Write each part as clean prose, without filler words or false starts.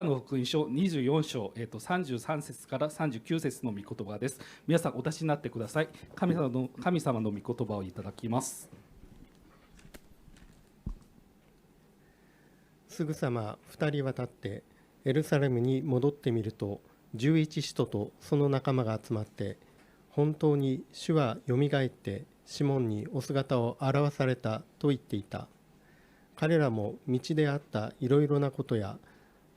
の福音書24章、33節から39節の御言葉です。皆さんお立ちになってください。神様の御言葉をいただきます。すぐさま2人は立ってエルサレムに戻ってみると、11使徒とその仲間が集まって、本当に主はよみがえってシモンにお姿を現されたと言っていた。彼らも道であったいろいろなことや、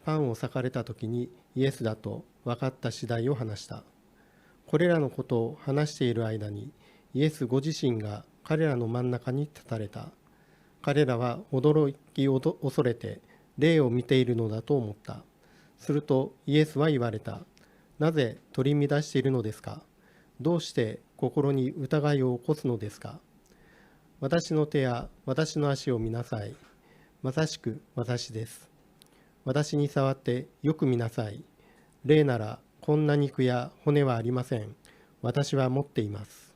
パンを裂かれた時にイエスだと分かった次第を話した。これらのことを話している間に、イエスご自身が彼らの真ん中に立たれた。彼らは驚き恐れて霊を見ているのだと思った。するとイエスは言われた。なぜ取り乱しているのですか。どうして心に疑いを起こすのですか。私の手や私の足を見なさい。まさしく私です。私に触ってよく見なさい。霊ならこんな肉や骨はありません。私は持っています。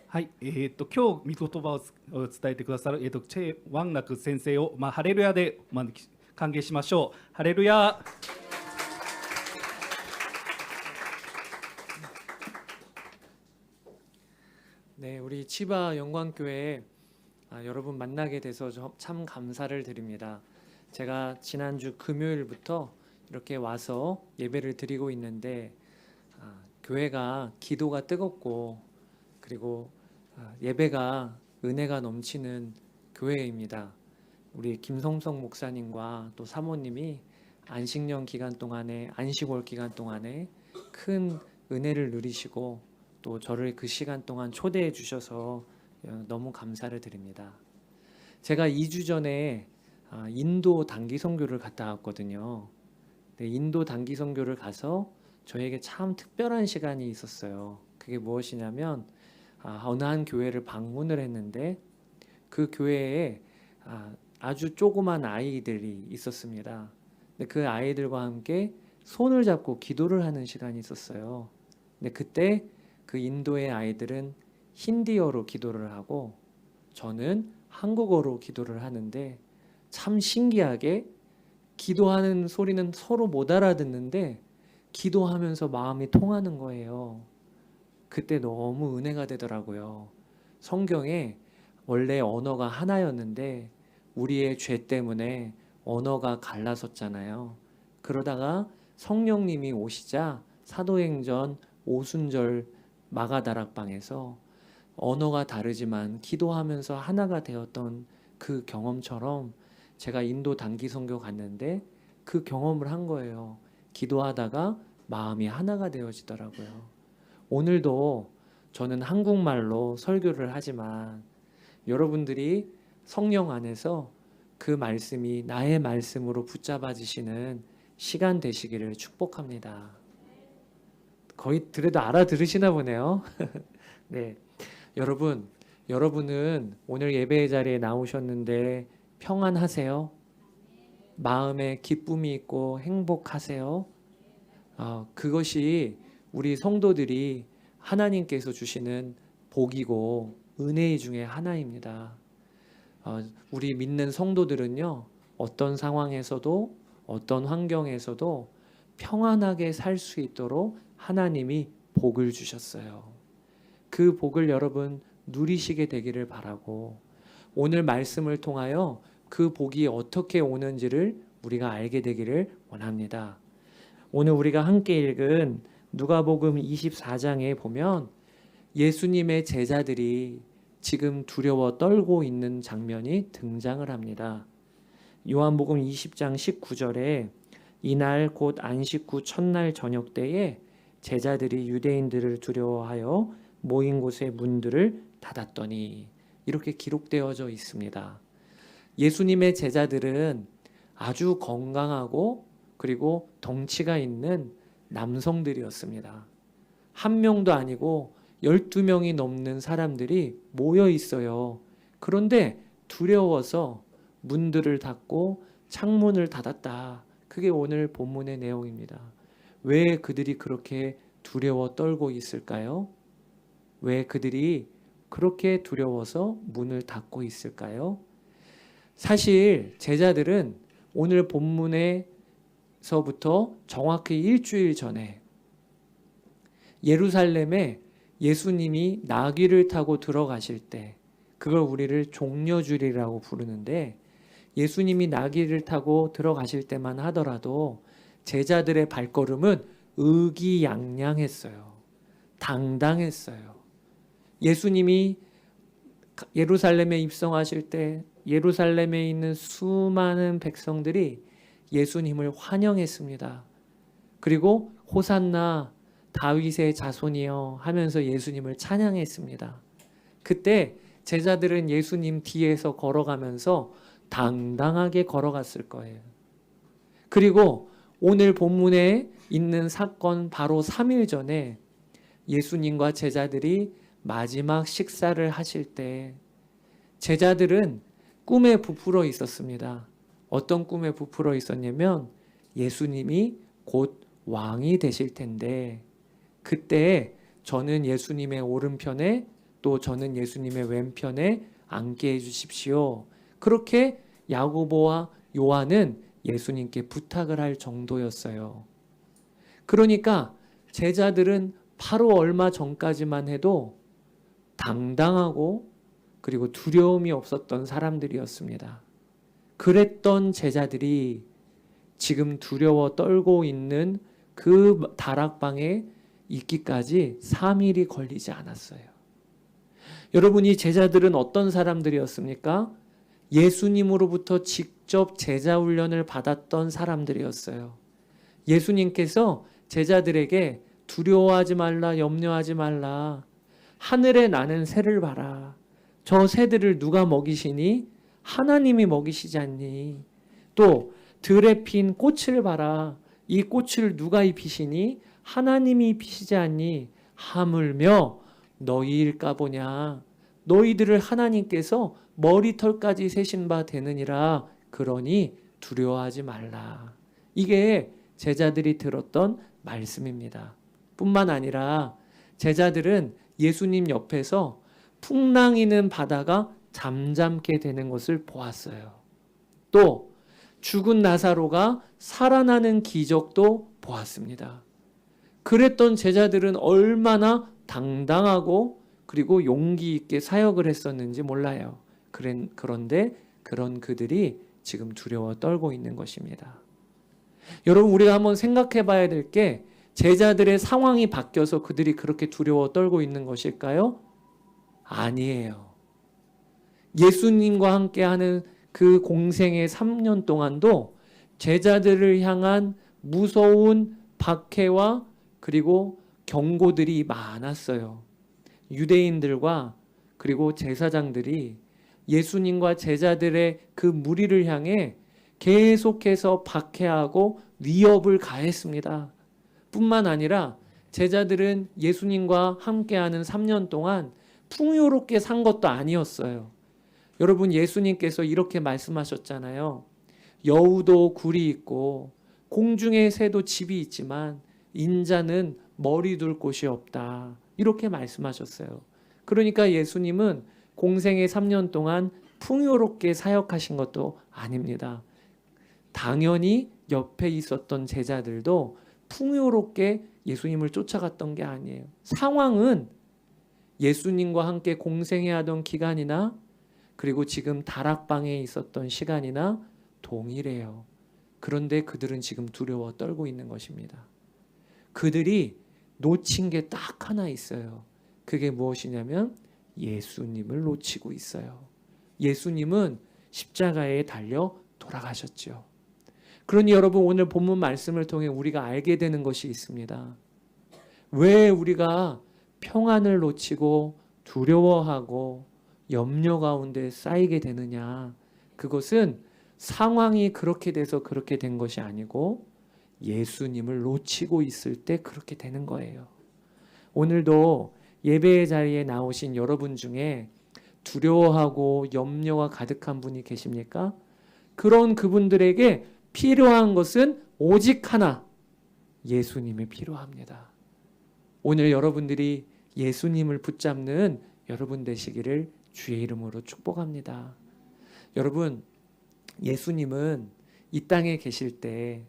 はい、今日御言葉を伝えてくださる、チェ・ワンナク先生を、ハレルヤで歓迎しましょう。ハレルヤ。 네, 우리 치바 영광교회에 여러분 만나게 돼서 참 감사를 드립니다. 제가 지난주 금요일부터 이렇게 와서 예배를 드리고 있는데 교회가 기도가 뜨겁고 그리고 예배가 은혜가 넘치는 교회입니다. 우리 김성성 목사님과 또 사모님이 안식년 기간 동안에 안식월 기간 동안에 큰 은혜를 누리시고 또 저를 그 시간 동안 초대해 주셔서 너무 감사를 드립니다. 제가 2주 전에 인도 단기 선교를 갔다 왔거든요. 인도 단기 선교를 가서 저에게 참 특별한 시간이 있었어요. 그게 무엇이냐면 어느 한 교회를 방문을 했는데 그 교회에 아주 조그만 아이들이 있었습니다. 근데 그 아이들과 함께 손을 잡고 기도를 하는 시간이 있었어요. 근데 그때 그 인도의 아이들은 힌디어로 기도를 하고 저는 한국어로 기도를 하는데 참 신기하게 기도하는 소리는 서로 못 알아듣는데 기도하면서 마음이 통하는 거예요. 그때 너무 은혜가 되더라고요. 성경에 원래 언어가 하나였는데 우리의 죄 때문에 언어가 갈라섰잖아요. 그러다가 성령님이 오시자 사도행전 오순절 마가다락방에서 언어가 다르지만 기도하면서 하나가 되었던 그 경험처럼 제가 인도 단기 선교 갔는데 그 경험을 한 거예요. 기도하다가 마음이 하나가 되어지더라고요. 오늘도 저는 한국말로 설교를 하지만 여러분들이 성령 안에서 그 말씀이 나의 말씀으로 붙잡아지시는 시간 되시기를 축복합니다. 거의 그래도 알아들으시나 보네요. 네, 여러분은 오늘 예배의 자리에 나오셨는데 평안하세요? 마음에 기쁨이 있고 행복하세요? 그것이 우리 성도들이 하나님께서 주시는 복이고 은혜 중에 하나입니다. 우리 믿는 성도들은요, 어떤 상황에서도 어떤 환경에서도 평안하게 살 수 있도록 하나님이 복을 주셨어요. 그 복을 여러분 누리시게 되기를 바라고 오늘 말씀을 통하여 그 복이 어떻게 오는지를 우리가 알게 되기를 원합니다. 오늘 우리가 함께 읽은 누가복음 24장에 보면 예수님의 제자들이 지금 두려워 떨고 있는 장면이 등장을 합니다. 요한복음 20장 19절에 이날 곧 안식 후 첫날 저녁 때에 제자들이 유대인들을 두려워하여 모인 곳의 문들을 닫았더니 이렇게 기록되어져 있습니다. 예수님의 제자들은 아주 건강하고 그리고 덩치가 있는 남성들이었습니다. 한 명도 아니고 12명이 넘는 사람들이 모여 있어요. 그런데 두려워서 문들을 닫고 창문을 닫았다. 그게 오늘 본문의 내용입니다. 왜 그들이 그렇게 두려워 떨고 있을까요? 왜 그들이 그렇게 두려워서 문을 닫고 있을까요? 사실 제자들은 오늘 본문에서부터 정확히 일주일 전에 예루살렘에 예수님이 나귀를 타고 들어가실 때, 그걸 우리를 종려주리라고 부르는데, 예수님이 나귀를 타고 들어가실 때만 하더라도 제자들의 발걸음은 의기양양했어요. 당당했어요. 예수님이 예루살렘에 입성하실 때 예루살렘에 있는 수많은 백성들이 예수님을 환영했습니다. 그리고 호산나 다윗의 자손이여 하면서 예수님을 찬양했습니다. 그때 제자들은 예수님 뒤에서 걸어가면서 당당하게 걸어갔을 거예요. 그리고 오늘 본문에 있는 사건 바로 3일 전에 예수님과 제자들이 마지막 식사를 하실 때 제자들은 꿈에 부풀어 있었습니다. 어떤 꿈에 부풀어 있었냐면 예수님이 곧 왕이 되실 텐데 그때 저는 예수님의 오른편에 또 저는 예수님의 왼편에 앉게 해주십시오. 그렇게 야고보와 요한은 예수님께 부탁을 할 정도였어요. 그러니까 제자들은 바로 얼마 전까지만 해도 당당하고 그리고 두려움이 없었던 사람들이었습니다. 그랬던 제자들이 지금 두려워 떨고 있는 그 다락방에 있기까지 3일이 걸리지 않았어요. 여러분, 이 제자들은 어떤 사람들이었습니까? 예수님으로부터 직접 제자 훈련을 받았던 사람들이었어요. 예수님께서 제자들에게 두려워하지 말라, 염려하지 말라. 하늘에 나는 새를 봐라. 저 새들을 누가 먹이시니? 하나님이 먹이시지 않니? 또 들에 핀 꽃을 봐라. 이 꽃을 누가 입히시니? 하나님이 입히시지 않니? 하물며 너희일까 보냐. 너희들을 하나님께서 머리털까지 세신 바 되느니라. 그러니 두려워하지 말라. 이게 제자들이 들었던 말씀입니다. 뿐만 아니라 제자들은 예수님 옆에서 풍랑이는 바다가 잠잠게 되는 것을 보았어요. 또 죽은 나사로가 살아나는 기적도 보았습니다. 그랬던 제자들은 얼마나 당당하고 그리고 용기 있게 사역을 했었는지 몰라요. 그런데 그런 그들이 지금 두려워 떨고 있는 것입니다. 여러분, 우리가 한번 생각해 봐야 될 게 제자들의 상황이 바뀌어서 그들이 그렇게 두려워 떨고 있는 것일까요? 아니에요. 예수님과 함께하는 그 공생의 3년 동안도 제자들을 향한 무서운 박해와 그리고 경고들이 많았어요. 유대인들과 그리고 제사장들이 예수님과 제자들의 그 무리를 향해 계속해서 박해하고 위협을 가했습니다. 뿐만 아니라 제자들은 예수님과 함께하는 3년 동안 풍요롭게 산 것도 아니었어요. 여러분, 예수님께서 이렇게 말씀하셨잖아요. 여우도 굴이 있고 공중의 새도 집이 있지만 인자는 머리 둘 곳이 없다. 이렇게 말씀하셨어요. 그러니까 예수님은 공생의 3년 동안 풍요롭게 사역하신 것도 아닙니다. 당연히 옆에 있었던 제자들도 풍요롭게 예수님을 쫓아갔던 게 아니에요. 상황은 예수님과 함께 공생해야 하던 기간이나 그리고 지금 다락방에 있었던 시간이나 동일해요. 그런데 그들은 지금 두려워 떨고 있는 것입니다. 그들이 놓친 게 딱 하나 있어요. 그게 무엇이냐면 예수님을 놓치고 있어요. 예수님은 십자가에 달려 돌아가셨죠. 그러니 여러분, 오늘 본문 말씀을 통해 우리가 알게 되는 것이 있습니다. 왜 우리가 평안을 놓치고 두려워하고 염려 가운데 쌓이게 되느냐? 그것은 상황이 그렇게 돼서 그렇게 된 것이 아니고 예수님을 놓치고 있을 때 그렇게 되는 거예요. 오늘도 예배의 자리에 나오신 여러분 중에 두려워하고 염려가 가득한 분이 계십니까? 그런 그분들에게 필요한 것은 오직 하나, 예수님이 필요합니다. 오늘 여러분들이 예수님을 붙잡는 여러분 되시기를 주의 이름으로 축복합니다. 여러분, 예수님은 이 땅에 계실 때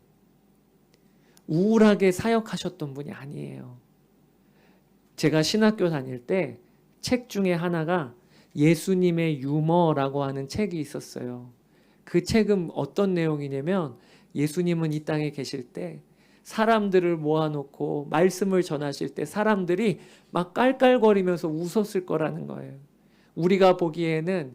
우울하게 사역하셨던 분이 아니에요. 제가 신학교 다닐 때 책 중에 하나가 예수님의 유머라고 하는 책이 있었어요. 그 책은 어떤 내용이냐면 예수님은 이 땅에 계실 때 사람들을 모아놓고 말씀을 전하실 때 사람들이 막 깔깔거리면서 웃었을 거라는 거예요. 우리가 보기에는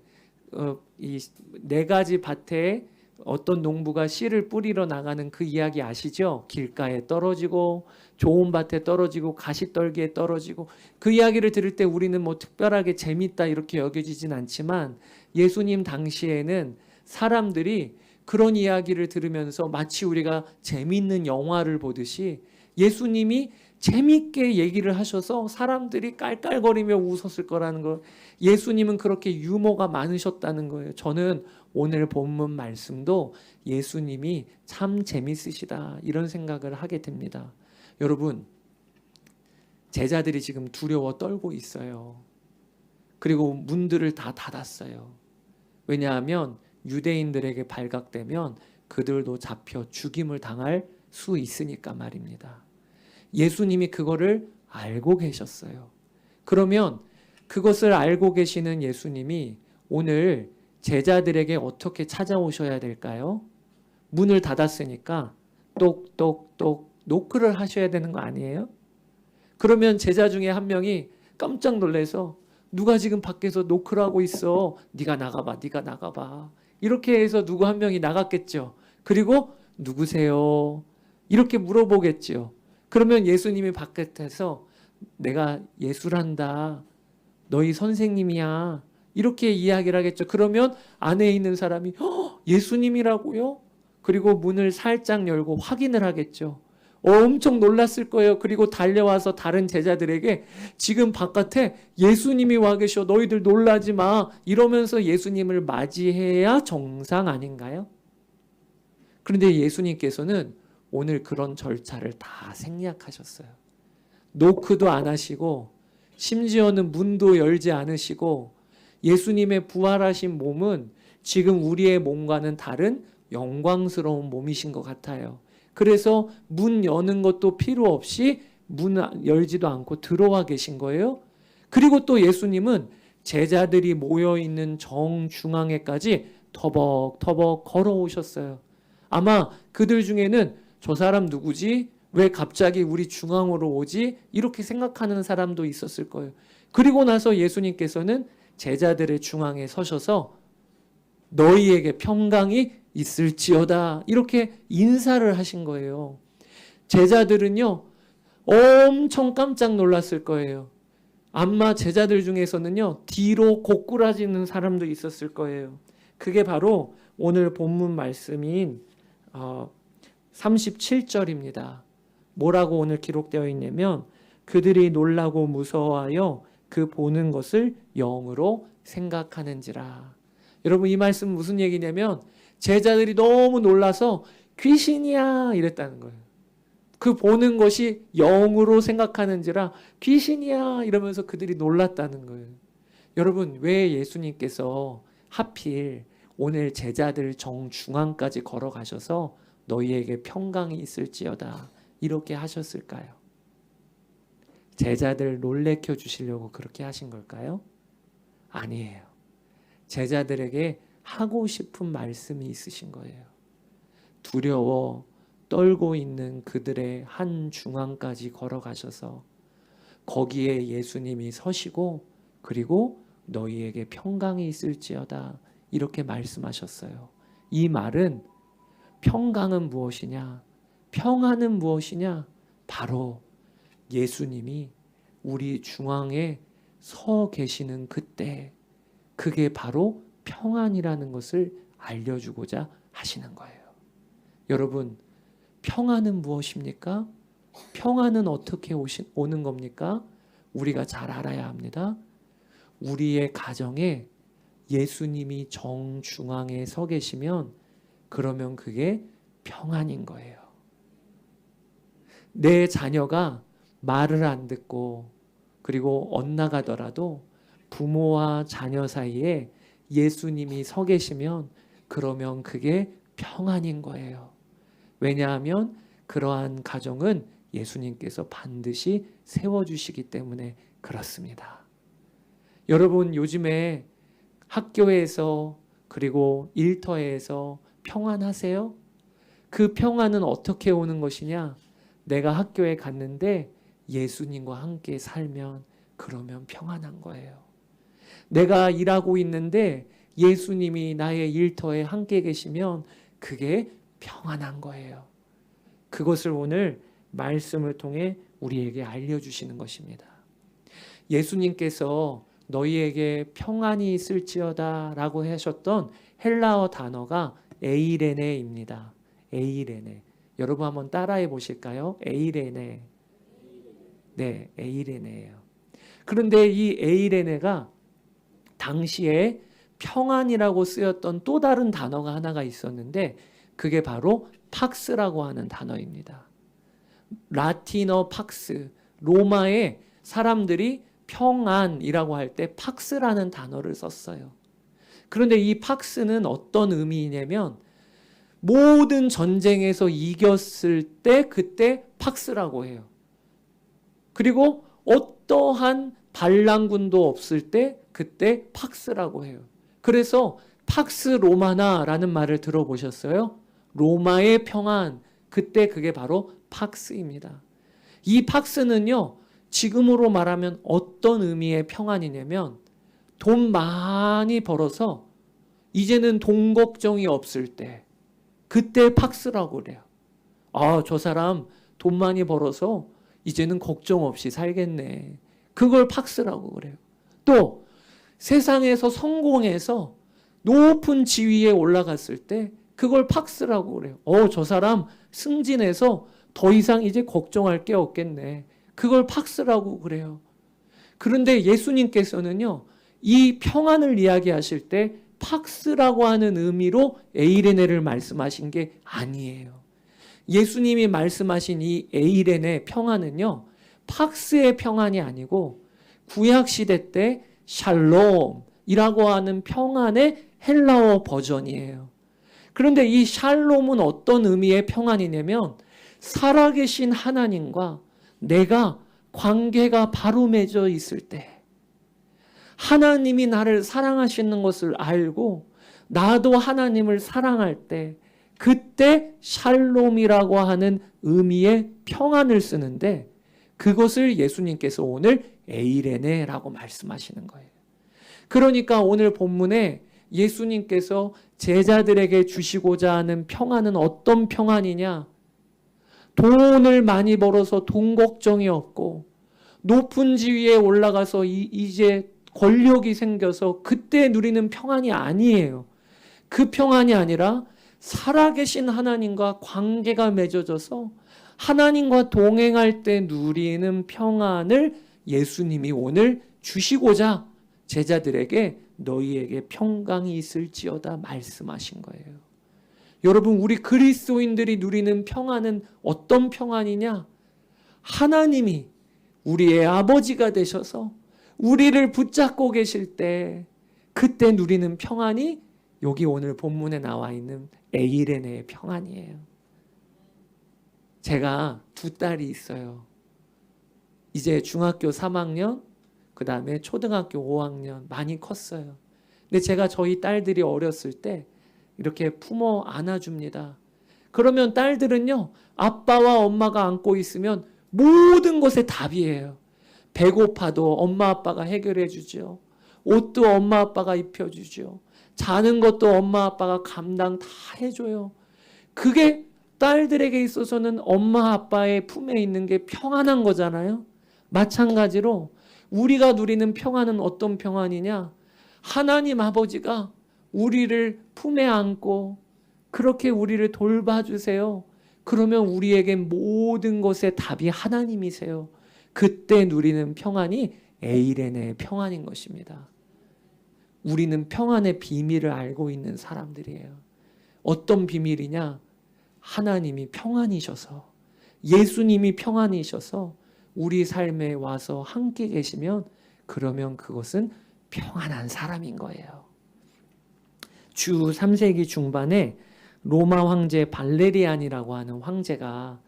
이 4가지 밭에 어떤 농부가 씨를 뿌리러 나가는 그 이야기 아시죠? 길가에 떨어지고 좋은 밭에 떨어지고 가시떨기에 떨어지고, 그 이야기를 들을 때 우리는 뭐 특별하게 재밌다 이렇게 여겨지진 않지만 예수님 당시에는 사람들이 그런 이야기를 들으면서 마치 우리가 재밌는 영화를 보듯이 예수님이 재밌게 얘기를 하셔서 사람들이 깔깔거리며 웃었을 거라는 거. 예수님은 그렇게 유머가 많으셨다는 거예요. 저는 오늘 본문 말씀도 예수님이 참 재밌으시다 이런 생각을 하게 됩니다. 여러분, 제자들이 지금 두려워 떨고 있어요. 그리고 문들을 다 닫았어요. 왜냐하면 유대인들에게 발각되면 그들도 잡혀 죽임을 당할 수 있으니까 말입니다. 예수님이 그거를 알고 계셨어요. 그러면 그것을 알고 계시는 예수님이 오늘 제자들에게 어떻게 찾아오셔야 될까요? 문을 닫았으니까 똑똑똑 노크를 하셔야 되는 거 아니에요? 그러면 제자 중에 한 명이 깜짝 놀라서 누가 지금 밖에서 노크를 하고 있어. 네가 나가봐. 네가 나가봐. 이렇게 해서 누구 한 명이 나갔겠죠. 그리고 누구세요? 이렇게 물어보겠죠. 그러면 예수님이 바깥에서 내가 예수란다. 너희 선생님이야. 이렇게 이야기를 하겠죠. 그러면 안에 있는 사람이 예수님이라고요? 그리고 문을 살짝 열고 확인을 하겠죠. 엄청 놀랐을 거예요. 그리고 달려와서 다른 제자들에게 지금 바깥에 예수님이 와 계셔. 너희들 놀라지 마. 이러면서 예수님을 맞이해야 정상 아닌가요? 그런데 예수님께서는 오늘 그런 절차를 다 생략하셨어요. 노크도 안 하시고 심지어는 문도 열지 않으시고 예수님의 부활하신 몸은 지금 우리의 몸과는 다른 영광스러운 몸이신 것 같아요. 그래서 문 여는 것도 필요 없이 문 열지도 않고 들어와 계신 거예요. 그리고 또 예수님은 제자들이 모여있는 정중앙에까지 터벅터벅 걸어오셨어요. 아마 그들 중에는 저 사람 누구지? 왜 갑자기 우리 중앙으로 오지? 이렇게 생각하는 사람도 있었을 거예요. 그리고 나서 예수님께서는 제자들의 중앙에 서셔서 너희에게 평강이 있을지어다 이렇게 인사를 하신 거예요. 제자들은요 엄청 깜짝 놀랐을 거예요. 아마 제자들 중에서는요 뒤로 고꾸라지는 사람도 있었을 거예요. 그게 바로 오늘 본문 말씀인 37절입니다. 뭐라고 오늘 기록되어 있냐면 그들이 놀라고 무서워하여 그 보는 것을 영으로 생각하는지라. 여러분 이 말씀 무슨 얘기냐면 제자들이 너무 놀라서 귀신이야 이랬다는 거예요. 그 보는 것이 영으로 생각하는지라 귀신이야 이러면서 그들이 놀랐다는 거예요. 여러분 왜 예수님께서 하필 오늘 제자들 정중앙까지 걸어가셔서 너희에게 평강이 있을지어다 이렇게 하셨을까요? 제자들 놀래켜 주시려고 그렇게 하신 걸까요? 아니에요. 제자들에게 하고 싶은 말씀이 있으신 거예요. 두려워 떨고 있는 그들의 한 중앙까지 걸어가셔서 거기에 예수님이 서시고 그리고 너희에게 평강이 있을지어다 이렇게 말씀하셨어요. 이 말은 평강은 무엇이냐? 평안은 무엇이냐? 바로 예수님이 우리 중앙에 서 계시는 그때 그게 바로 평안이라는 것을 알려주고자 하시는 거예요. 여러분 평안은 무엇입니까? 평안은 어떻게 오는 겁니까? 우리가 잘 알아야 합니다. 우리의 가정에 예수님이 정중앙에 서 계시면 그러면 그게 평안인 거예요. 내 자녀가 말을 안 듣고 그리고 엇나가더라도 부모와 자녀 사이에 예수님이 서 계시면 그러면 그게 평안인 거예요. 왜냐하면 그러한 가정은 예수님께서 반드시 세워주시기 때문에 그렇습니다. 여러분 요즘에 학교에서 그리고 일터에서 평안하세요? 그 평안은 어떻게 오는 것이냐? 내가 학교에 갔는데 예수님과 함께 살면 그러면 평안한 거예요. 내가 일하고 있는데 예수님이 나의 일터에 함께 계시면 그게 평안한 거예요. 그것을 오늘 말씀을 통해 우리에게 알려주시는 것입니다. 예수님께서 너희에게 평안이 있을지어다 라고 하셨던 헬라어 단어가 에이레네입니다. 에이레네. 여러분 한번 따라해 보실까요? 에이레네. 네, 에이레네예요. 그런데 이 에이레네가 당시에 평안이라고 쓰였던 또 다른 단어가 하나가 있었는데 그게 바로 팍스라고 하는 단어입니다. 라틴어 팍스, 로마의 사람들이 평안이라고 할 때 팍스라는 단어를 썼어요. 그런데 이 팍스는 어떤 의미냐면 모든 전쟁에서 이겼을 때 그때 팍스라고 해요. 그리고 어떠한 반란군도 없을 때 그때 팍스라고 해요. 그래서 팍스 로마나라는 말을 들어보셨어요? 로마의 평안, 그때 그게 바로 팍스입니다. 이 팍스는요, 지금으로 말하면 어떤 의미의 평안이냐면 돈 많이 벌어서 이제는 돈 걱정이 없을 때 그때 팍스라고 그래요. 아, 저 사람 돈 많이 벌어서 이제는 걱정 없이 살겠네. 그걸 팍스라고 그래요. 또 세상에서 성공해서 높은 지위에 올라갔을 때 그걸 팍스라고 그래요. 저 사람 승진해서 더 이상 이제 걱정할 게 없겠네. 그걸 팍스라고 그래요. 그런데 예수님께서는요, 이 평안을 이야기하실 때 팍스라고 하는 의미로 에이레네를 말씀하신 게 아니에요. 예수님이 말씀하신 이 에이레네 평안은요, 팍스의 평안이 아니고 구약시대 때 샬롬이라고 하는 평안의 헬라어 버전이에요. 그런데 이 샬롬은 어떤 의미의 평안이냐면 살아계신 하나님과 내가 관계가 바로 맺어 있을 때, 하나님이 나를 사랑하시는 것을 알고 나도 하나님을 사랑할 때, 그때 샬롬이라고 하는 의미의 평안을 쓰는데 그것을 예수님께서 오늘 에이레네라고 말씀하시는 거예요. 그러니까 오늘 본문에 예수님께서 제자들에게 주시고자 하는 평안은 어떤 평안이냐? 돈을 많이 벌어서 돈 걱정이 없고 높은 지위에 올라가서 이제 권력이 생겨서 그때 누리는 평안이 아니에요. 그 평안이 아니라 살아계신 하나님과 관계가 맺어져서 하나님과 동행할 때 누리는 평안을 예수님이 오늘 주시고자 제자들에게 너희에게 평강이 있을지어다 말씀하신 거예요. 여러분, 우리 그리스도인들이 누리는 평안은 어떤 평안이냐? 하나님이 우리의 아버지가 되셔서 우리를 붙잡고 계실 때 그때 누리는 평안이 여기 오늘 본문에 나와 있는 에이레네의 평안이에요. 제가 두 딸이 있어요. 이제 중학교 3학년, 그 다음에 초등학교 5학년 많이 컸어요. 근데 제가 저희 딸들이 어렸을 때 이렇게 품어 안아줍니다. 그러면 딸들은요, 아빠와 엄마가 안고 있으면 모든 것에 답이에요. 배고파도 엄마 아빠가 해결해 주죠. 옷도 엄마 아빠가 입혀주죠. 자는 것도 엄마 아빠가 감당 다 해줘요. 그게 딸들에게 있어서는 엄마 아빠의 품에 있는 게 평안한 거잖아요. 마찬가지로 우리가 누리는 평안은 어떤 평안이냐? 하나님 아버지가 우리를 품에 안고 그렇게 우리를 돌봐주세요. 그러면 우리에게 모든 것의 답이 하나님이세요. 그때 누리는 평안이 에이레네의 평안인 것입니다. 우리는 평안의 비밀을 알고 있는 사람들이에요. 어떤 비밀이냐? 하나님이 평안이셔서, 예수님이 평안이셔서 우리 삶에 와서 함께 계시면 그러면 그것은 평안한 사람인 거예요. 주 3세기 중반에 로마 황제 발레리안이라고 하는 황제가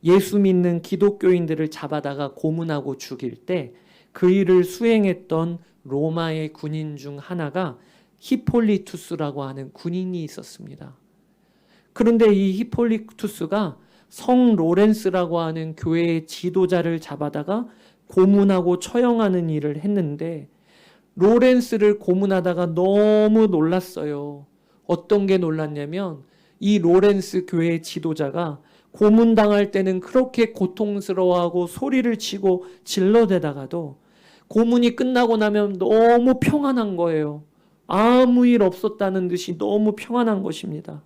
예수 믿는 기독교인들을 잡아다가 고문하고 죽일 때 그 일을 수행했던 로마의 군인 중 하나가 히폴리투스라고 하는 군인이 있었습니다. 그런데 이 히폴리투스가 성 로렌스라고 하는 교회의 지도자를 잡아다가 고문하고 처형하는 일을 했는데 로렌스를 고문하다가 너무 놀랐어요. 어떤 게 놀랐냐면 이 로렌스 교회의 지도자가 고문당할 때는 그렇게 고통스러워하고 소리를 치고 질러대다가도 고문이 끝나고 나면 너무 평안한 거예요. 아무 일 없었다는 듯이 너무 평안한 것입니다.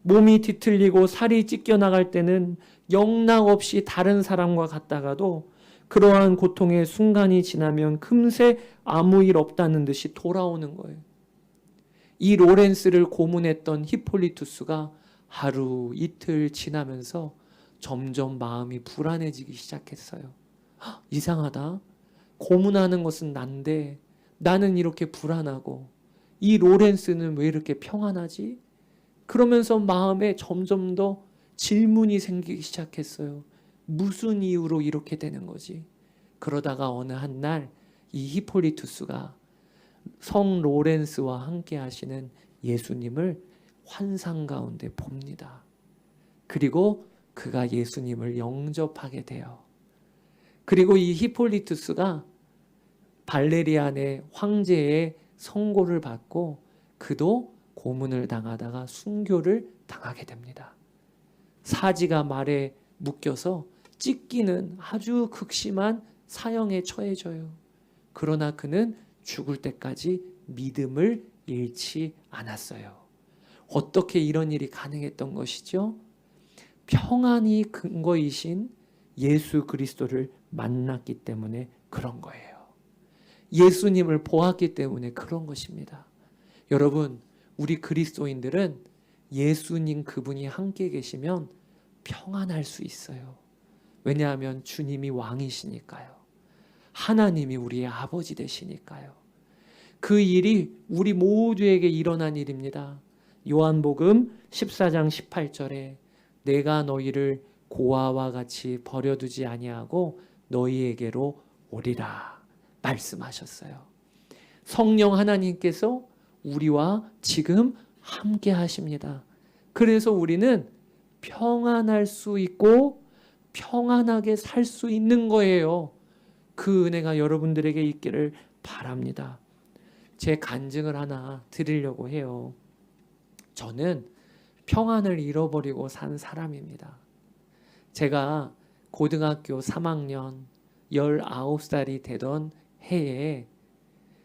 몸이 뒤틀리고 살이 찢겨나갈 때는 영락없이 다른 사람과 같다가도 그러한 고통의 순간이 지나면 금세 아무 일 없다는 듯이 돌아오는 거예요. 이 로렌스를 고문했던 히폴리투스가 하루 이틀 지나면서 점점 마음이 불안해지기 시작했어요. 이상하다. 고문하는 것은 난데 나는 이렇게 불안하고 이 로렌스는 왜 이렇게 평안하지? 그러면서 마음에 점점 더 질문이 생기기 시작했어요. 무슨 이유로 이렇게 되는 거지? 그러다가 어느 한 날 이 히폴리투스가 성 로렌스와 함께 하시는 예수님을 환상 가운데 봅니다. 그리고 그가 예수님을 영접하게 돼요. 그리고 이 히폴리투스가 발레리안의 황제의 선고를 받고 그도 고문을 당하다가 순교를 당하게 됩니다. 사지가 말에 묶여서 찢기는 아주 극심한 사형에 처해져요. 그러나 그는 죽을 때까지 믿음을 잃지 않았어요. 어떻게 이런 일이 가능했던 것이죠? 평안이 근거이신 예수 그리스도를 만났기 때문에 그런 거예요. 예수님을 보았기 때문에 그런 것입니다. 여러분, 우리 그리스도인들은 예수님 그분이 함께 계시면 평안할 수 있어요. 왜냐하면 주님이 왕이시니까요. 하나님이 우리의 아버지 되시니까요. 그 일이 우리 모두에게 일어난 일입니다. 요한복음 14장 18절에 내가 너희를 고아와 같이 버려두지 아니하고 너희에게로 오리라 말씀하셨어요. 성령 하나님께서 우리와 지금 함께 하십니다. 그래서 우리는 평안할 수 있고 평안하게 살 수 있는 거예요. 그 은혜가 여러분들에게 있기를 바랍니다. 제 간증을 하나 드리려고 해요. 저는 평안을 잃어버리고 산 사람입니다. 제가 고등학교 3학년 19살이 되던 해에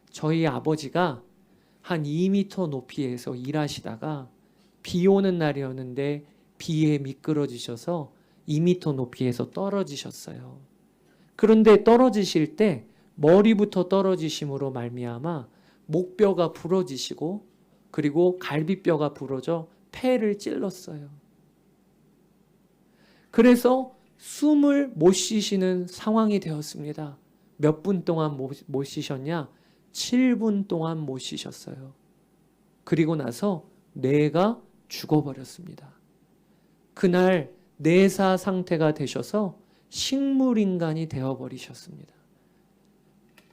저희 아버지가 한 2m 높이에서 일하시다가 비 오는 날이었는데 비에 미끄러지셔서 2m 높이에서 떨어지셨어요. 그런데 떨어지실 때 머리부터 떨어지심으로 말미암아 목뼈가 부러지시고 그리고 갈비뼈가 부러져 폐를 찔렀어요. 그래서 숨을 못 쉬시는 상황이 되었습니다. 몇 분 동안 못 쉬셨냐? 7분 동안 못 쉬셨어요. 그리고 나서 뇌가 죽어버렸습니다. 그날 뇌사 상태가 되셔서 식물인간이 되어버리셨습니다.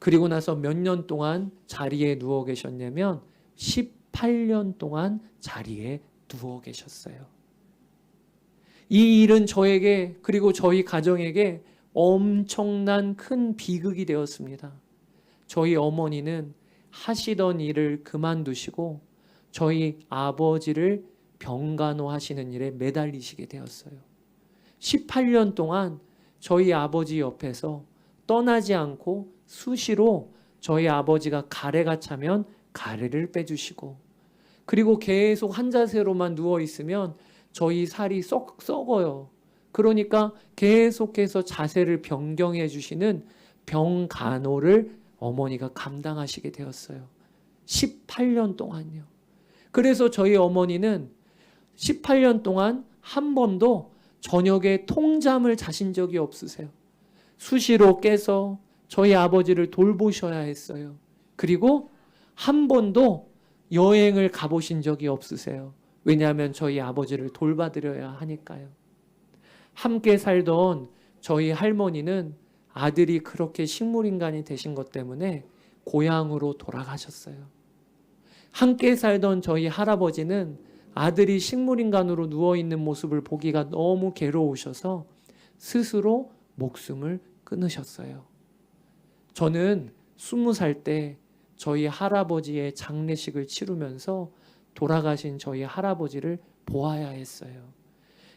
그리고 나서 몇 년 동안 자리에 누워 계셨냐면 18년 동안 자리에 누워 계셨어요. 이 일은 저에게 그리고 저희 가정에게 엄청난 큰 비극이 되었습니다. 저희 어머니는 하시던 일을 그만두시고 저희 아버지를 병간호하시는 일에 매달리시게 되었어요. 18년 동안 저희 아버지 옆에서 떠나지 않고 수시로 저희 아버지가 가래가 차면 가래를 빼주시고 그리고 계속 한 자세로만 누워 있으면 저희 살이 썩어요. 그러니까 계속해서 자세를 변경해 주시는 병간호를 어머니가 감당하시게 되었어요. 18년 동안요. 그래서 저희 어머니는 18년 동안 한 번도 저녁에 통잠을 자신 적이 없으세요. 수시로 깨서 저희 아버지를 돌보셔야 했어요. 그리고 한 번도 여행을 가보신 적이 없으세요. 왜냐하면 저희 아버지를 돌봐드려야 하니까요. 함께 살던 저희 할머니는 아들이 그렇게 식물인간이 되신 것 때문에 고향으로 돌아가셨어요. 함께 살던 저희 할아버지는 아들이 식물인간으로 누워있는 모습을 보기가 너무 괴로우셔서 스스로 목숨을 끊으셨어요. 저는 20살 때 저희 할아버지의 장례식을 치르면서 돌아가신 저희 할아버지를 보아야 했어요.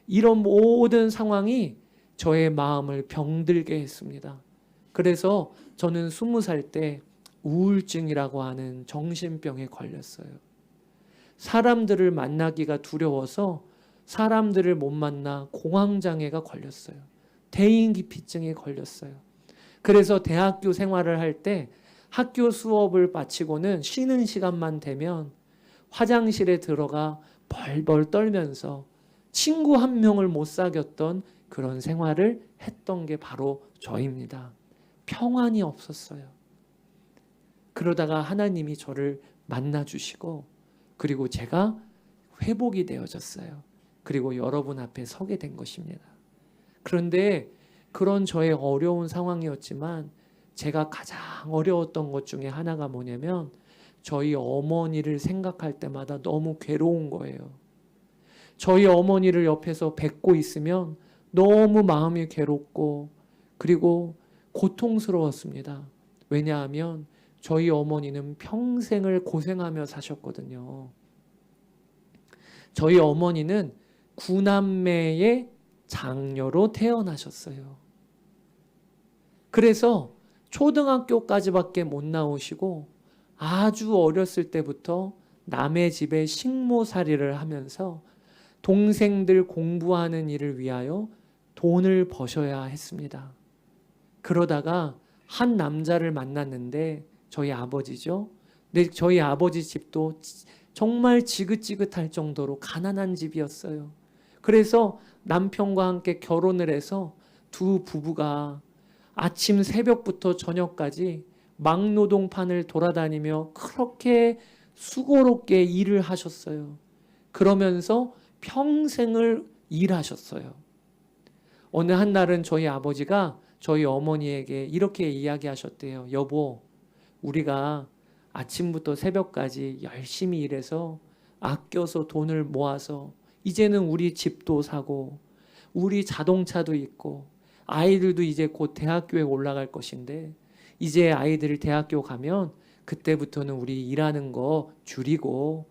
이런 모든 상황이 저의 마음을 병들게 했습니다. 그래서 저는 20살 때 우울증이라고 하는 정신병에 걸렸어요. 사람들을 만나기가 두려워서 사람들을 못 만나 공황장애가 걸렸어요. 대인기피증에 걸렸어요. 그래서 대학교 생활을 할 때 학교 수업을 마치고는 쉬는 시간만 되면 화장실에 들어가 벌벌 떨면서 친구 한 명을 못 사귀었던 그런 생활을 했던 게 바로 저입니다. 평안이 없었어요. 그러다가 하나님이 저를 만나주시고 그리고 제가 회복이 되어졌어요. 그리고 여러분 앞에 서게 된 것입니다. 그런데 그런 저의 어려운 상황이었지만 제가 가장 어려웠던 것 중에 하나가 뭐냐면 저희 어머니를 생각할 때마다 너무 괴로운 거예요. 저희 어머니를 옆에서 뵙고 있으면 너무 마음이 괴롭고 그리고 고통스러웠습니다. 왜냐하면 저희 어머니는 평생을 고생하며 사셨거든요. 저희 어머니는 9남매의 장녀로 태어나셨어요. 그래서 초등학교까지밖에 못 나오시고 아주 어렸을 때부터 남의 집에 식모살이를 하면서 동생들 공부하는 일을 위하여 돈을 버셔야 했습니다. 그러다가 한 남자를 만났는데 저희 아버지죠. 근데 저희 아버지 집도 정말 지긋지긋할 정도로 가난한 집이었어요. 그래서 남편과 함께 결혼을 해서 두 부부가 아침 새벽부터 저녁까지 막노동판을 돌아다니며 그렇게 수고롭게 일을 하셨어요. 그러면서 평생을 일하셨어요. 어느 한 날은 저희 아버지가 저희 어머니에게 이렇게 이야기하셨대요. 여보, 우리가 아침부터 새벽까지 열심히 일해서 아껴서 돈을 모아서 이제는 우리 집도 사고 우리 자동차도 있고 아이들도 이제 곧 대학교에 올라갈 것인데 이제 아이들 대학교 가면 그때부터는 우리 일하는 거 줄이고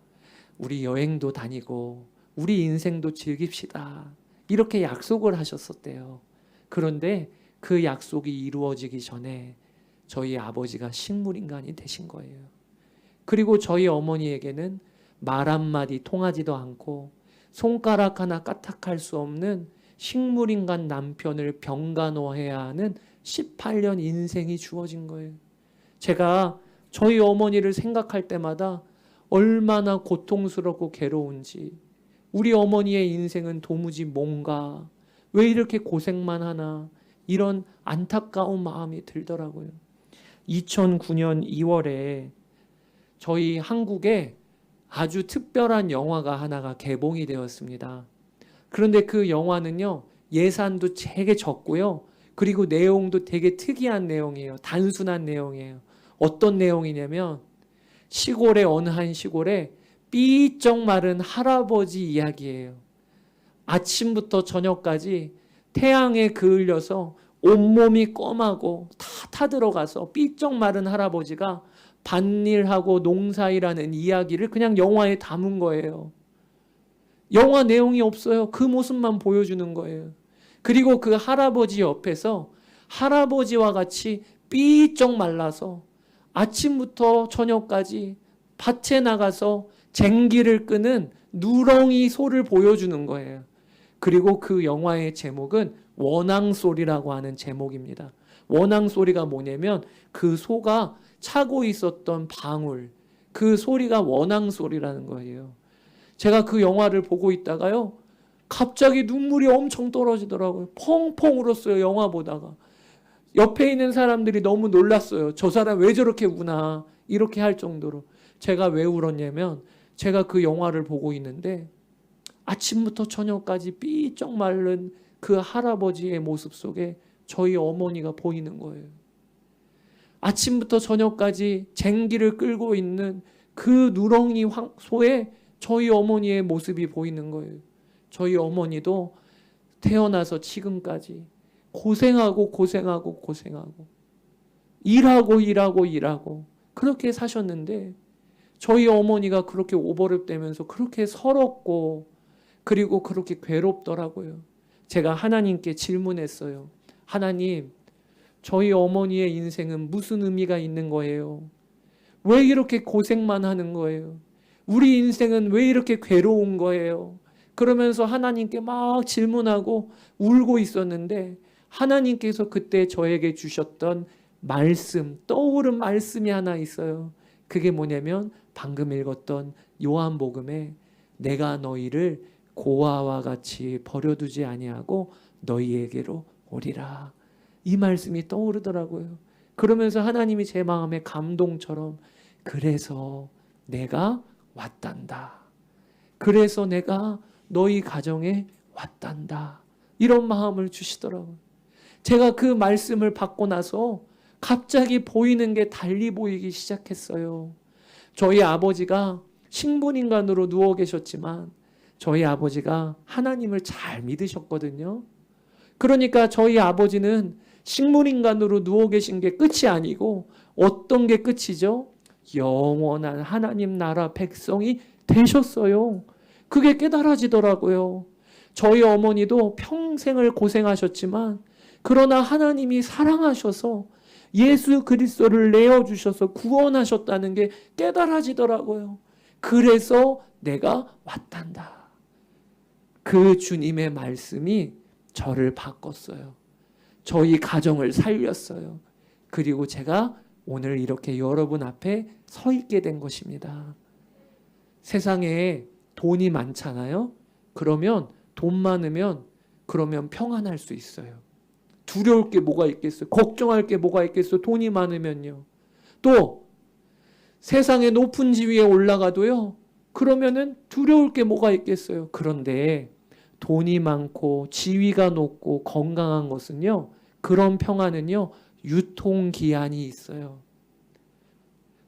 우리 여행도 다니고 우리 인생도 즐깁시다. 이렇게 약속을 하셨었대요. 그런데 그 약속이 이루어지기 전에 저희 아버지가 식물인간이 되신 거예요. 그리고 저희 어머니에게는 말 한마디 통하지도 않고 손가락 하나 까딱할 수 없는 식물인간 남편을 병간호해야 하는 18년 인생이 주어진 거예요. 제가 저희 어머니를 생각할 때마다 얼마나 고통스럽고 괴로운지 우리 어머니의 인생은 도무지 뭔가 왜 이렇게 고생만 하나 이런 안타까운 마음이 들더라고요. 2009년 2월에 저희 한국에 아주 특별한 영화가 하나가 개봉이 되었습니다. 그런데 그 영화는요, 예산도 되게 적고요. 그리고 내용도 되게 특이한 내용이에요. 단순한 내용이에요. 어떤 내용이냐면 시골의 어느 한 시골에 삐쩍 마른 할아버지 이야기예요. 아침부터 저녁까지 태양에 그을려서 온몸이 껌하고 다 타들어가서 삐쩍 마른 할아버지가 밭일하고 농사일하는 이야기를 그냥 영화에 담은 거예요. 영화 내용이 없어요. 그 모습만 보여주는 거예요. 그리고 그 할아버지 옆에서 할아버지와 같이 삐쩍 말라서 아침부터 저녁까지 밭에 나가서 쟁기를 끄는 누렁이 소를 보여주는 거예요. 그리고 그 영화의 제목은 원앙소리라고 하는 제목입니다. 원앙소리가 뭐냐면 그 소가 차고 있었던 방울, 그 소리가 원앙소리라는 거예요. 제가 그 영화를 보고 있다가요, 갑자기 눈물이 엄청 떨어지더라고요. 펑펑 울었어요. 영화 보다가. 옆에 있는 사람들이 너무 놀랐어요. 저 사람 왜 저렇게 우나 이렇게 할 정도로. 제가 왜 울었냐면 제가 그 영화를 보고 있는데 아침부터 저녁까지 삐쩍 마른 그 할아버지의 모습 속에 저희 어머니가 보이는 거예요. 아침부터 저녁까지 쟁기를 끌고 있는 그 누렁이 소에 저희 어머니의 모습이 보이는 거예요. 저희 어머니도 태어나서 지금까지 고생하고 일하고 그렇게 사셨는데 저희 어머니가 그렇게 오버랩되면서 그렇게 서럽고 그리고 그렇게 괴롭더라고요. 제가 하나님께 질문했어요. 하나님, 저희 어머니의 인생은 무슨 의미가 있는 거예요? 왜 이렇게 고생만 하는 거예요? 우리 인생은 왜 이렇게 괴로운 거예요? 그러면서 하나님께 막 질문하고 울고 있었는데 하나님께서 그때 저에게 주셨던 말씀, 떠오른 말씀이 하나 있어요. 그게 뭐냐면 방금 읽었던 요한복음에 내가 너희를 고아와 같이 버려두지 아니하고 너희에게로 오리라. 이 말씀이 떠오르더라고요. 그러면서 하나님이 제 마음에 감동처럼 그래서 내가 왔단다. 그래서 내가 너희 가정에 왔단다. 이런 마음을 주시더라고요. 제가 그 말씀을 받고 나서 갑자기 보이는 게 달리 보이기 시작했어요. 저희 아버지가 식물인간으로 누워 계셨지만 저희 아버지가 하나님을 잘 믿으셨거든요. 그러니까 저희 아버지는 식물인간으로 누워 계신 게 끝이 아니고 어떤 게 끝이죠? 영원한 하나님 나라 백성이 되셨어요. 그게 깨달아지더라고요. 저희 어머니도 평생을 고생하셨지만 그러나 하나님이 사랑하셔서 예수 그리스도를 내어주셔서 구원하셨다는 게 깨달아지더라고요. 그래서 내가 왔단다. 그 주님의 말씀이 저를 바꿨어요. 저희 가정을 살렸어요. 그리고 제가 오늘 이렇게 여러분 앞에 서 있게 된 것입니다. 세상에 돈이 많잖아요. 그러면 돈 많으면 그러면 평안할 수 있어요. 두려울 게 뭐가 있겠어요? 걱정할 게 뭐가 있겠어요? 돈이 많으면요. 또 세상의 높은 지위에 올라가도요. 그러면은 두려울 게 뭐가 있겠어요? 그런데 돈이 많고 지위가 높고 건강한 것은요. 그런 평안은요. 유통기한이 있어요.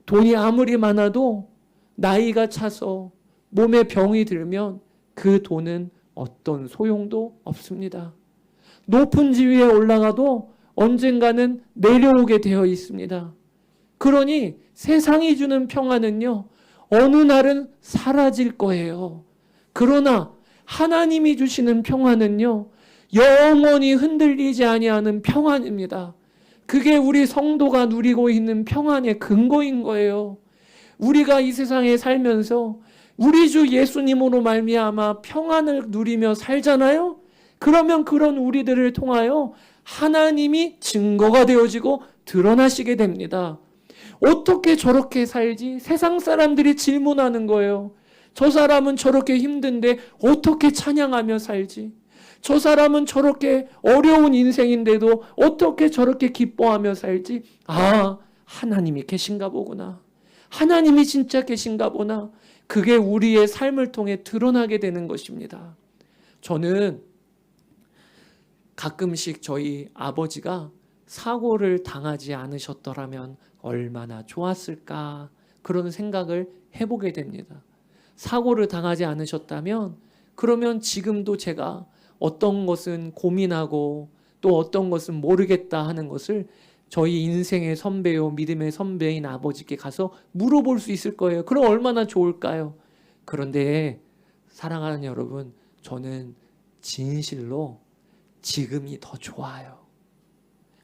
돈이 아무리 많아도 나이가 차서 몸에 병이 들면 그 돈은 어떤 소용도 없습니다. 높은 지위에 올라가도 언젠가는 내려오게 되어 있습니다. 그러니 세상이 주는 평안은요, 어느 날은 사라질 거예요. 그러나 하나님이 주시는 평안은요, 영원히 흔들리지 아니하는 평안입니다. 그게 우리 성도가 누리고 있는 평안의 근거인 거예요. 우리가 이 세상에 살면서 우리 주 예수님으로 말미암아 평안을 누리며 살잖아요. 그러면 그런 우리들을 통하여 하나님이 증거가 되어지고 드러나시게 됩니다. 어떻게 저렇게 살지? 세상 사람들이 질문하는 거예요. 저 사람은 저렇게 힘든데 어떻게 찬양하며 살지? 저 사람은 저렇게 어려운 인생인데도 어떻게 저렇게 기뻐하며 살지? 아, 하나님이 계신가 보구나. 하나님이 진짜 계신가 보나. 그게 우리의 삶을 통해 드러나게 되는 것입니다. 저는 가끔씩 저희 아버지가 사고를 당하지 않으셨더라면 얼마나 좋았을까 그런 생각을 해보게 됩니다. 사고를 당하지 않으셨다면 그러면 지금도 제가 어떤 것은 고민하고 또 어떤 것은 모르겠다 하는 것을 저희 인생의 선배요 믿음의 선배인 아버지께 가서 물어볼 수 있을 거예요. 그럼 얼마나 좋을까요? 그런데 사랑하는 여러분, 저는 진실로 지금이 더 좋아요.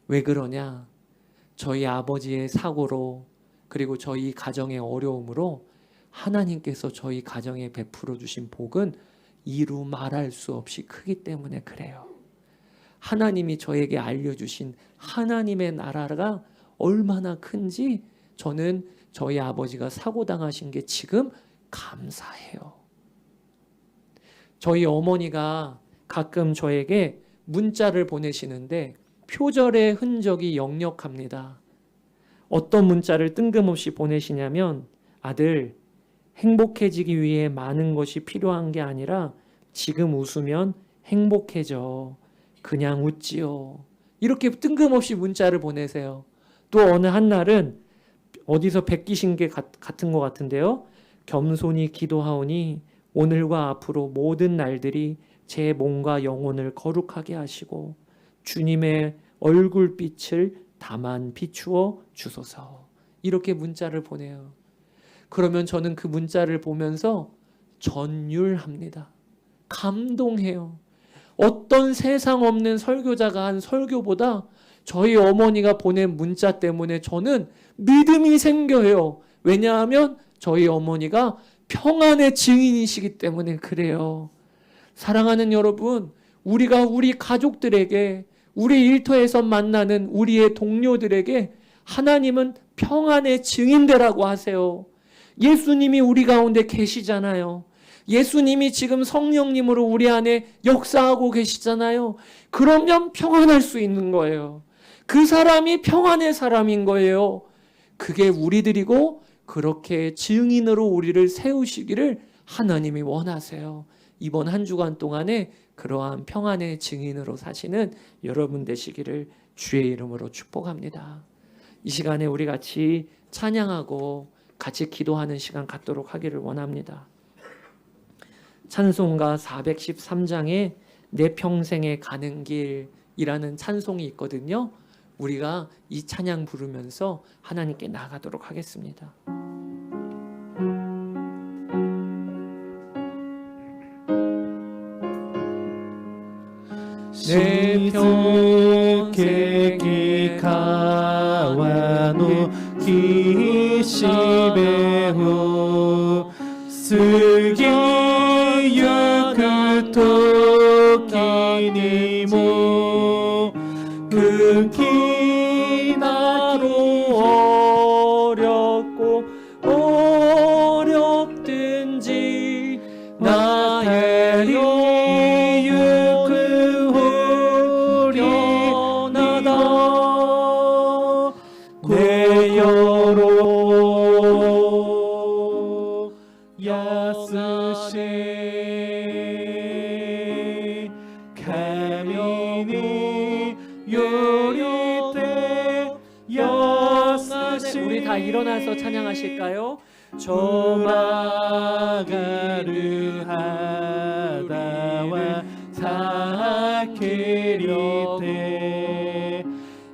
왜 그러냐? 저희 아버지의 사고로 그리고 저희 가정의 어려움으로 하나님께서 저희 가정에 베풀어 주신 복은 이루 말할 수 없이 크기 때문에 그래요. 하나님이 저에게 알려주신 하나님의 나라가 얼마나 큰지 저는 저희 아버지가 사고 당하신 게 지금 감사해요. 저희 어머니가 가끔 저에게 문자를 보내시는데 표절의 흔적이 역력합니다. 어떤 문자를 뜬금없이 보내시냐면 아들, 행복해지기 위해 많은 것이 필요한 게 아니라 지금 웃으면 행복해져. 그냥 웃지요. 이렇게 뜬금없이 문자를 보내세요. 또 어느 한날은 어디서 베끼신 게 같은 것 같은데요. 겸손히 기도하오니 오늘과 앞으로 모든 날들이 제 몸과 영혼을 거룩하게 하시고 주님의 얼굴빛을 다만 비추어 주소서. 이렇게 문자를 보내요. 그러면 저는 그 문자를 보면서 전율합니다. 감동해요. 어떤 세상 없는 설교자가 한 설교보다 저희 어머니가 보낸 문자 때문에 저는 믿음이 생겨요. 왜냐하면 저희 어머니가 평안의 증인이시기 때문에 그래요. 사랑하는 여러분, 우리가 우리 가족들에게, 우리 일터에서 만나는 우리의 동료들에게 하나님은 평안의 증인되라고 하세요. 예수님이 우리 가운데 계시잖아요. 예수님이 지금 성령님으로 우리 안에 역사하고 계시잖아요. 그러면 평안할 수 있는 거예요. 그 사람이 평안의 사람인 거예요. 그게 우리들이고 그렇게 증인으로 우리를 세우시기를 하나님이 원하세요. 이번 한 주간 동안에 그러한 평안의 증인으로 사시는 여러분 되시기를 주의 이름으로 축복합니다. 이 시간에 우리 같이 찬양하고 같이 기도하는 시간 갖도록 하기를 원합니다. 찬송가 413장에 내 평생에 가는 길이라는 찬송이 있거든요. 우리가 이 찬양 부르면서 하나님께 나가도록 하겠습니다. 내 평생에 가와노 기시베호 스기유 그토끼니모 극히나로 어렵고 어렵든지 나의 이유 그호련하다 되어로 야스시 가미니 요리때 야스시 우리 다 일어나서 찬양하실까요? 조마가르 하다와 사케리테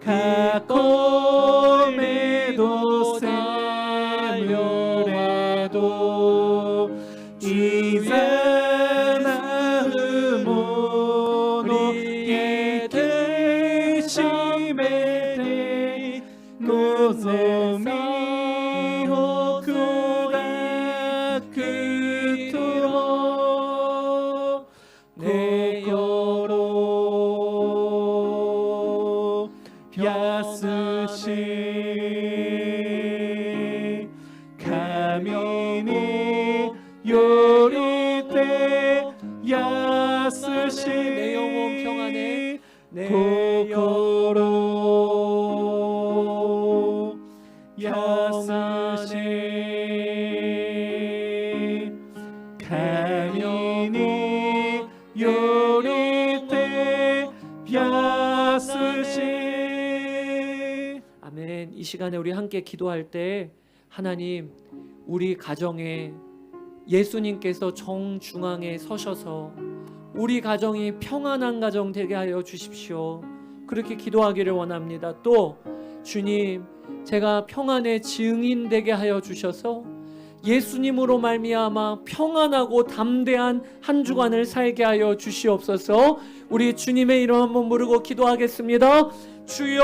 가꼼에도 세묘래도 이자나흐모노 예테시메테 노소미호쿠가 그토모 내여로 야스시 가미니 요리때 야스시 내 영혼 평안해 고요로 야스시 가미니 요리때 야스시. 아멘. 이 시간에 우리 함께 기도할 때 하나님 우리 가정에 예수님께서 정중앙에 서셔서 우리 가정이 평안한 가정 되게 하여 주십시오. 그렇게 기도하기를 원합니다. 또 주님 제가 평안의 증인 되게 하여 주셔서 예수님으로 말미암아 평안하고 담대한 한 주간을 살게 하여 주시옵소서. 우리 주님의 이름 한번 부르고 기도하겠습니다. 주여